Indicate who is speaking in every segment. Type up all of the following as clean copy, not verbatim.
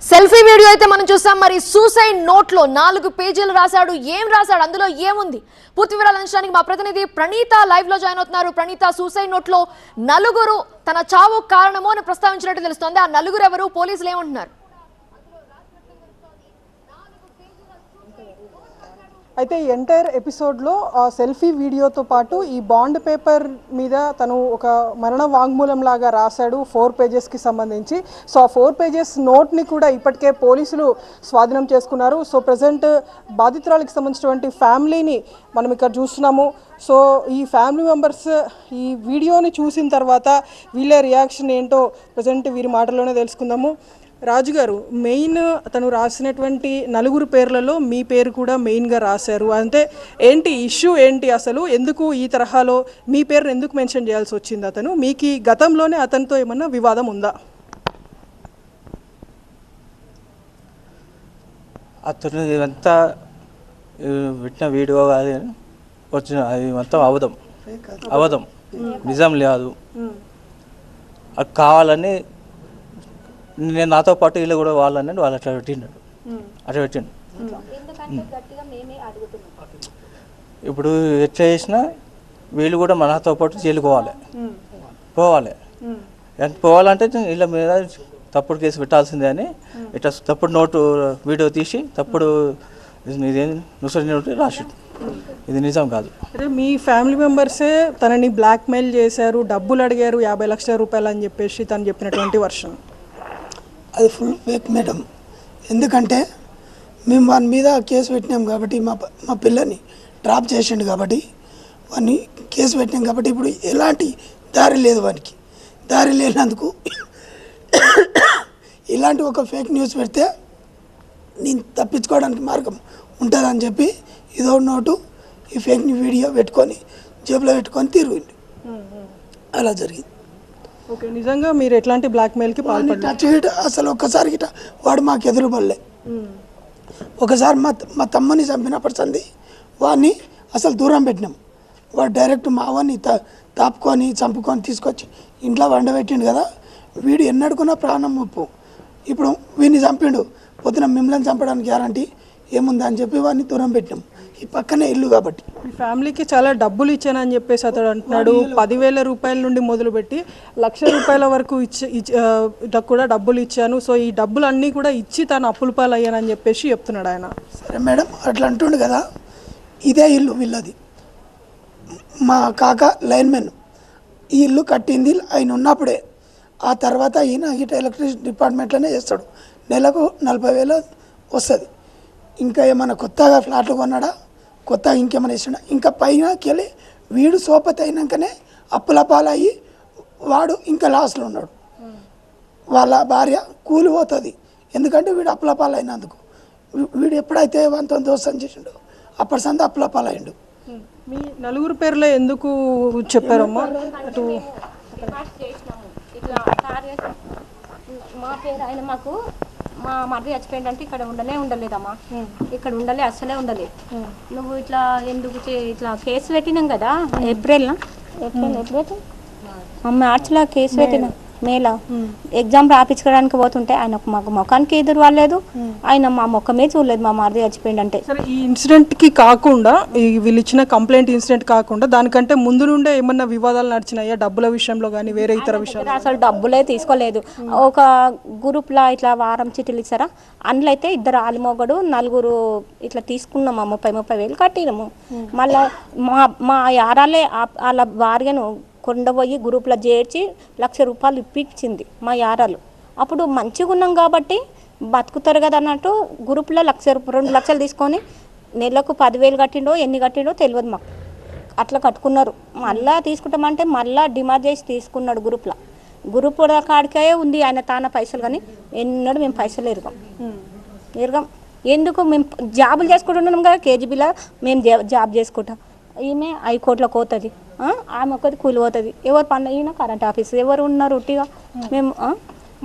Speaker 1: Selfie video అయితే మనం చూసాం. మరి సూసైడ్ నోట్ లో 4 పేజీలు రాశాడు. ఏం రాశాడు, అందులో ఏముంది? పూర్తి వివరాలు అందించడానికి మా ప్రతినిధి ప్రణీత లైవ్ లో జాయిన్ అవుతున్నారు. ప్రణీత, సూసైడ్ నోట్ లో నలుగురు తన చావు కారణమో అని ప్రస్తావించినట్టు తెలుస్తోంది. ఆ నలుగురు ఎవరు? పోలీసులు ఏమంటున్నారు?
Speaker 2: అయితే ఈ ఎంటైర్ ఎపిసోడ్లో సెల్ఫీ వీడియోతో పాటు ఈ బాండ్ పేపర్ మీద తను ఒక మరణ వాంగ్మూలం లాగా రాశాడు 4 పేజెస్కి సంబంధించి. సో ఆ 4 పేజెస్ నోట్ని కూడా ఇప్పటికే పోలీసులు స్వాధీనం చేసుకున్నారు. సో ప్రజెంట్ బాధితురాలకు సంబంధించినటువంటి ఫ్యామిలీని మనం ఇక్కడ చూస్తున్నాము. సో ఈ ఫ్యామిలీ మెంబర్స్ ఈ వీడియోని చూసిన తర్వాత వీళ్ళ రియాక్షన్ ఏంటో ప్రజెంట్ వీరి మాటల్లోనే తెలుసుకుందాము. రాజు గారు, మెయిన్ తను రాసినటువంటి నలుగురు పేర్లలో మీ పేరు కూడా మెయిన్గా రాశారు. అంటే ఏంటి ఇష్యూ ఏంటి, అసలు ఎందుకు ఈ తరహాలో మీ పేరును ఎందుకు మెన్షన్ చేయాల్సి వచ్చింది? అతను మీకు గతంలోనే అతనితో ఏమన్నా వివాదం ఉందా?
Speaker 3: అతను ఇదంతా పెట్టిన వీడియో కాదు, వచ్చిన అది మొత్తం అబద్ధం, నిజం లేదు. అది కావాలని నేను నాతో పాటు వీళ్ళు కూడా వాళ్ళని వాళ్ళు అట్లా పెట్టిండు. ఇప్పుడు ఎట్లా చేసినా వీళ్ళు కూడా మనతో పాటు జైలు పోవాలి. ఎంత పోవాలంటే వీళ్ళ మీద తప్పుడు కేసు పెట్టాల్సిందే అని ఇట్లా తప్పుడు నోటు వీడియో తీసి తప్పుడు ఇదేం నోటు రాసి, ఇది నిజం కాదు.
Speaker 2: అంటే మీ ఫ్యామిలీ మెంబర్సే తనని బ్లాక్మెయిల్ చేశారు, డబ్బులు అడిగారు 50 లక్షల రూపాయలు అని చెప్పేసి తను చెప్పినటువంటి వర్షన్.
Speaker 4: అది ఫుల్ ఫేక్ మేడం. ఎందుకంటే మేము వాని మీద కేసు పెట్టినాం కాబట్టి, మా పిల్లని డ్రాప్ చేసిండు కాబట్టి వాడిని కేసు పెట్టినాం కాబట్టి ఇప్పుడు ఎలాంటి దారి లేదు. వానికి దారి లేనందుకు ఇలాంటి ఒక ఫేక్ న్యూస్ పెడితే నేను తప్పించుకోవడానికి మార్గం ఉంటుందని చెప్పి ఇదో నోటు ఈ ఫేక్ వీడియో పెట్టుకొని జేబులో పెట్టుకొని తిరిగిండు. అలా జరిగింది.
Speaker 2: ఓకే, నిజంగా మీరు ఎట్లాంటి బ్లాక్మెయిల్కి పాల్పడ్డారు?
Speaker 4: అసలు ఒక్కసారి గిట వాడు మాకు ఎదురు పడలే. ఒకసారి మా తమ్ముని చంపినప్పటి సంది వాడిని అసలు దూరం పెట్టినాం. వాడు డైరెక్ట్ మా వాడిని తాపుకొని చంపుకొని తీసుకొచ్చి ఇంట్లో వండబెట్టిండు కదా. వీడు ఎన్నడుకున్నా ప్రాణం ముప్పు. ఇప్పుడు వీడిని చంపిండు, పొద్దున మిమ్మల్ని చంపడానికి గ్యారంటీ ఏముంది అని చెప్పి వాడిని దూరం పెట్టినాం. ఈ పక్కనే ఇల్లు కాబట్టి.
Speaker 2: మీ ఫ్యామిలీకి చాలా డబ్బులు ఇచ్చానని చెప్పేసి అతడు అంటున్నాడు. 10,000 రూపాయల నుండి మొదలుపెట్టి 1,00,000 రూపాయల వరకు కూడా డబ్బులు ఇచ్చాను. సో ఈ డబ్బులు అన్నీ కూడా ఇచ్చి తను అప్పుల పాలు అయ్యానని చెప్పేసి చెప్తున్నాడు ఆయన.
Speaker 4: సరే మేడం, అట్లా అంటుండు కదా. ఇదే ఇల్లు వీళ్ళది. మా కాక లైన్మెన్ ఈ ఇల్లు కట్టింది ఆయన ఉన్నప్పుడే. ఆ తర్వాత ఈయన ఇట ఎలక్ట్రిసిటీ డిపార్ట్మెంట్లోనే చేస్తాడు. నెలకు 40,000 వస్తుంది. ఇంకా ఏమైనా కొత్తగా ఫ్లాట్లు కొన్నాడా, కొత్తగా ఇంకేమైనా ఇచ్చినా, ఇంకా పైనకి వెళ్ళి వీడు సోపతి అయినాకనే అప్పుల పాలయ్యి వాడు ఇంకా లాస్లో ఉన్నాడు. వాళ్ళ భార్య కూలిపోతుంది, ఎందుకంటే వీడు అప్పుల పాలైనందుకు. వీడు ఎప్పుడైతే వంతో దోస్తం చేసిండు అప్పటి సంది అప్పుల పాలయ్యిండు.
Speaker 2: మీ నలుగురు పేర్లే ఎందుకు చెప్పారమ్మా?
Speaker 5: మా పేరు ఆయన మాకు మా మర్రి చచ్చిపోయిందంటే ఇక్కడ ఉండలేదమ్మా, ఇక్కడ అస్సలే ఉండలేదు. నువ్వు ఇట్లా ఎందుకు ఇట్లా కేసు పెట్టినాం కదా, ఏప్రిల్ మార్చిలో కేసు పెట్టినా, మేలో ఎగ్జామ్ రాపించుకోవడానికి పోతుంటే ఆయన మాకు ముఖానికి ఎదురు వాళ్ళలేదు, ఆయన మా ముఖమే చూడలేదు. మా మరిది చచ్చిపోయిందంటే.
Speaker 2: సరే, ఈ ఇన్సిడెంట్కి కాకుండా, ఈ వీళ్ళు ఇచ్చిన కంప్లైంట్ ఇన్సిడెంట్ కాకుండా దానికంటే ముందు నుండే ఏమన్నా వివాదాలు నడిచినాయా డబ్బుల విషయంలో కానీ వేరే ఇతర విషయాలు?
Speaker 5: అసలు డబ్బులే తీసుకోలేదు. ఒక గ్రూప్లో ఇట్లా వారం చీటీలు ఇస్తారా, అందులో అయితే 2 ఆలిమొగడు 4 ఇట్లా తీసుకున్నాము. 30,000 కట్టినాము. మళ్ళీ మా యారాలే వాళ్ళ భార్యను కొండపోయి గ్రూప్లో చేర్చి 1,00,000 రూపాయలు ఇప్పించింది మా యారాలు. అప్పుడు మంచిగా ఉన్నాం కాబట్టి బతుకుతారు కదా అన్నట్టు గ్రూప్లో 2 లక్షలు తీసుకొని నెలకు 10,000 కట్టిండో ఎన్ని కట్టిండో తెలియదు మాకు. అట్లా కట్టుకున్నారు. మళ్ళీ తీసుకుంటామంటే మళ్ళీ డిమాండ్ చేసి తీసుకున్నాడు. గ్రూప్ కాడికే ఉంది ఆయన తాన పైసలు, కానీ ఎన్నడూ మేము పైసలు ఎరగం. ఎందుకు మేము జాబులు చేసుకుంటున్నాం కదా, కేజీబీలో మేము జాబ్ చేసుకుంటాం. ఈమె హైకోర్టులోకి పోతుంది, ఆమె ఒకటి కూలి పోతుంది. ఎవరు పని ఈయన కరెంట్ ఆఫీస్, ఎవరు ఉన్నారు ఉట్టిగా. మేము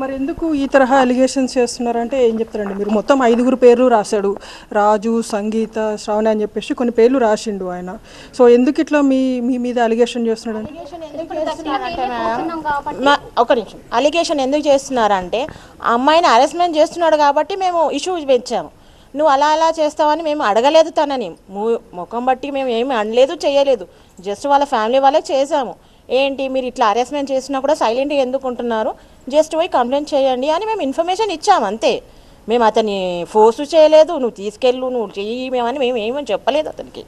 Speaker 2: మరి ఎందుకు ఈ తరహా అలిగేషన్స్ చేస్తున్నారంటే ఏం చెప్తారండి మీరు? మొత్తం 5 పేర్లు రాశాడు, రాజు, సంగీత, శ్రావణి అని చెప్పేసి కొన్ని పేర్లు రాసిండు ఆయన. సో ఎందుకు ఇట్లా మీ మీద అలిగేషన్ చేస్తున్నాడు?
Speaker 6: ఒక నిమిషం, అలిగేషన్ ఎందుకు చేస్తున్నారంటే అమ్మాయిని హరాస్మెంట్ చేస్తున్నాడు కాబట్టి మేము ఇష్యూ పెంచాము. నువ్వు అలా చేస్తావని మేము అడగలేదు తనని, ముఖం బట్టి మేము ఏమి అనలేదు, చేయలేదు, జస్ట్ వాళ్ళ ఫ్యామిలీ వాళ్ళకి చేసాము. ఏంటి మీరు ఇట్లా హరాస్మెంట్ చేసినా కూడా సైలెంట్గా ఎందుకు ఉంటున్నారు, జస్ట్ పోయి కంప్లైంట్ చేయండి అని మేము ఇన్ఫర్మేషన్ ఇచ్చాము అంతే. మేము అతన్ని ఫోర్స్ చేయలేదు, నువ్వు తీసుకెళ్ళు, నువ్వు చెయ్యి మేమని మేము ఏమని చెప్పలేదు అతనికి.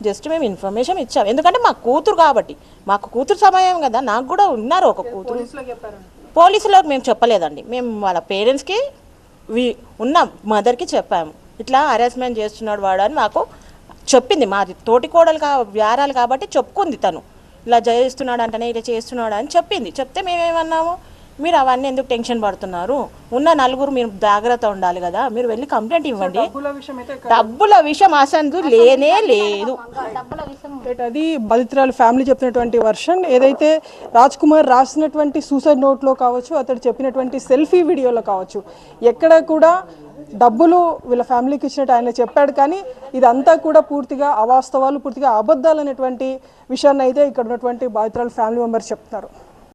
Speaker 6: జస్ట్ మేము ఇన్ఫర్మేషన్ ఇచ్చాము, ఎందుకంటే మా కూతురు కాబట్టి, మాకు కూతురు సమయం కదా, నాకు కూడా ఉన్నారు ఒక కూతురు. పోలీసులకు మేము చెప్పలేదండి, మేము వాళ్ళ పేరెంట్స్కి ఉన్న మదర్కి చెప్పాము, ఇట్లా హరాస్మెంట్ చేస్తున్నాడు వాడు అని మాకు చెప్పింది. మాది తోటి కోడలు వ్యారాలు కాబట్టి చెప్పుకుంది తను, ఇలా చేస్తున్నాడు అంటనే ఇలా చేస్తున్నాడు అని చెప్పింది. చెప్తే మేమేమన్నాము, మీరు అవన్నీ ఎందుకు టెన్షన్ పడుతున్నారు, ఉన్న 4 మీరు జాగ్రత్త ఉండాలి కదా, మీరు వెళ్ళి కంప్లైంట్ ఇవ్వండి. డబ్బుల విషయం అసలు లేనే లేదు.
Speaker 2: అది బాధితురాలు ఫ్యామిలీ చెప్పినటువంటి వర్షన్. ఏదైతే రాజ్ కుమార్ రాసినటువంటి సూసైడ్ నోట్లో కావచ్చు, అతడు చెప్పినటువంటి సెల్ఫీ వీడియోలో కావచ్చు, ఎక్కడ కూడా డబ్బులు వీళ్ళ ఫ్యామిలీకి ఇచ్చినట్టు ఆయన చెప్పాడు. కానీ ఇదంతా కూడా పూర్తిగా అవాస్తవాలు, పూర్తిగా అబద్ధాలు అనేటువంటి విషయాన్ని అయితే ఇక్కడ ఉన్నటువంటి బాధితురాలు ఫ్యామిలీ మెంబర్స్ చెప్తున్నారు.